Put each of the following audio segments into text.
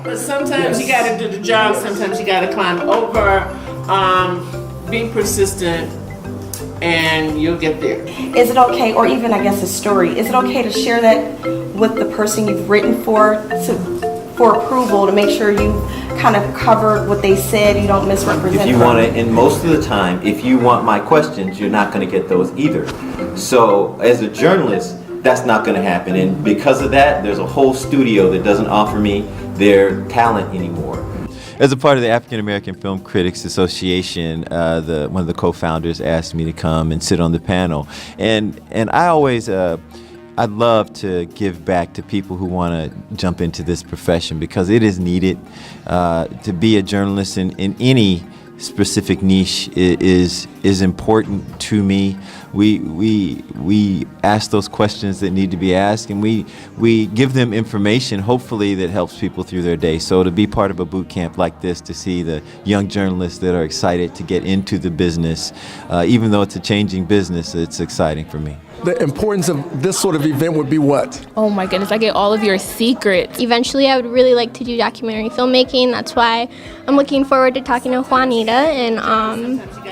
But sometimes you got to do the job. Sometimes you got to climb over. Be persistent, and you'll get there. Is it okay, or even I guess a story, is it okay to share that with the person you've written for approval to make sure you kind of covered what they said, you don't misrepresent If you them? want to, and most of the time, if you want my questions, you're not going to get those either. So as a journalist, that's not going to happen. And because of that, there's a whole studio that doesn't offer me their talent anymore. As a part of the African American Film Critics Association, one of the co-founders asked me to come and sit on the panel. And I always, I'd love to give back to people who want to jump into this profession because it is needed. To be a journalist in any specific niche is important to me. We ask those questions that need to be asked, and we give them information, hopefully, that helps people through their day. So to be part of a boot camp like this, to see the young journalists that are excited to get into the business, even though it's a changing business, it's exciting for me. The importance of this sort of event would be what? Oh my goodness, I get all of your secrets. Eventually, I would really like to do documentary filmmaking. That's why I'm looking forward to talking to Juanita. And,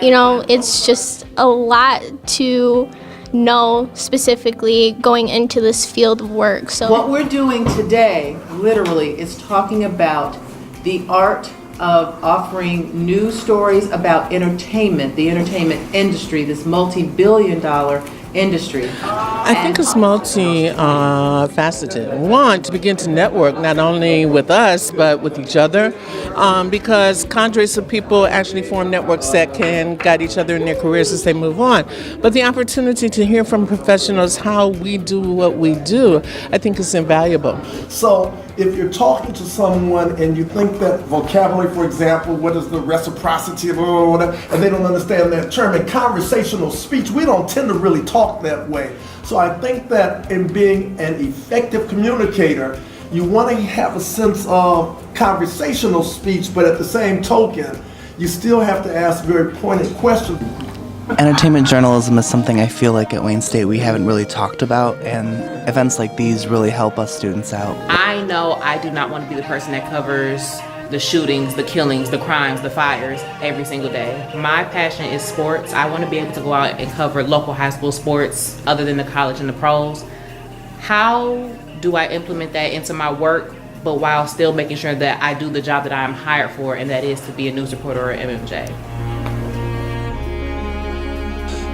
it's just a lot to know specifically going into this field of work. So What we're doing today, literally, is talking about the art of offering news stories about entertainment, the entertainment industry, this multi-billion-dollar industry. I think it's multi-faceted. One, to begin to network not only with us, but with each other, because cadres of people actually form networks that can guide each other in their careers as they move on. But the opportunity to hear from professionals how we do what we do, I think is invaluable. So if you're talking to someone and you think that vocabulary, for example, what is the reciprocity or whatever, and they don't understand that term, in conversational speech, we don't tend to really talk that way. So I think that in being an effective communicator, you want to have a sense of conversational speech, but at the same token, you still have to ask very pointed questions. Entertainment journalism is something I feel like at Wayne State we haven't really talked about, and events like these really help us students out. I know I do not want to be the person that covers the shootings, the killings, the crimes, the fires every single day. My passion is sports. I want to be able to go out and cover local high school sports other than the college and the pros. How do I implement that into my work, but while still making sure that I do the job that I'm hired for, and that is to be a news reporter at MMJ?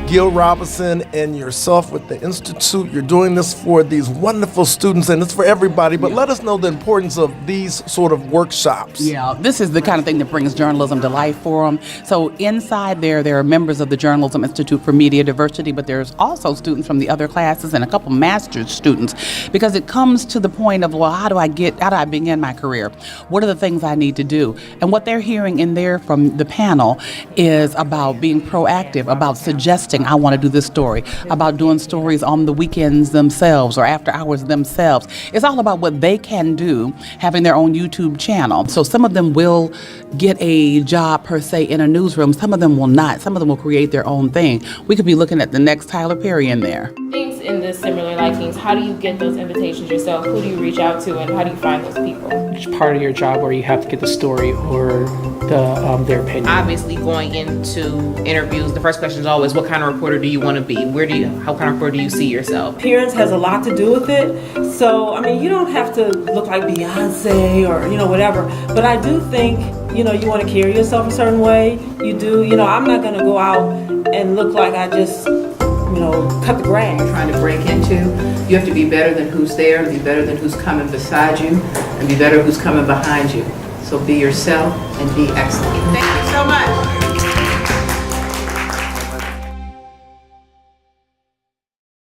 Gil Robinson and yourself with the Institute, you're doing this for these wonderful students, and it's for everybody, but let us know the importance of these sort of workshops. Yeah, this is the kind of thing that brings journalism to life for them. So inside there are members of the Journalism Institute for Media Diversity, but there's also students from the other classes and a couple master's students, because it comes to the point of, well, how do I begin my career? What are the things I need to do? And what they're hearing in there from the panel is about being proactive, about suggesting, I want to do this story, about doing stories on the weekends themselves or after hours themselves. It's all about what they can do, having their own YouTube channel. So some of them will get a job per se in a newsroom, some of them will not. Some of them will create their own thing. We could be looking at the next Tyler Perry in there. Things in the similar likings, how do you get those invitations yourself? Who do you reach out to, and how do you find those people? It's part of your job where you have to get the story or their opinion. Obviously, going into interviews, the first question is always, what kind of reporter do you want to be? How kind of reporter do you see yourself? Appearance has a lot to do with it. So, you don't have to look like Beyonce or, whatever. But I do think, you want to carry yourself a certain way. You do, I'm not going to go out and look like I just, cut the grass. Trying to break into, you have to be better than who's there, and be better than who's coming beside you, and be better who's coming behind you. So be yourself and be excellent. Thank you so much.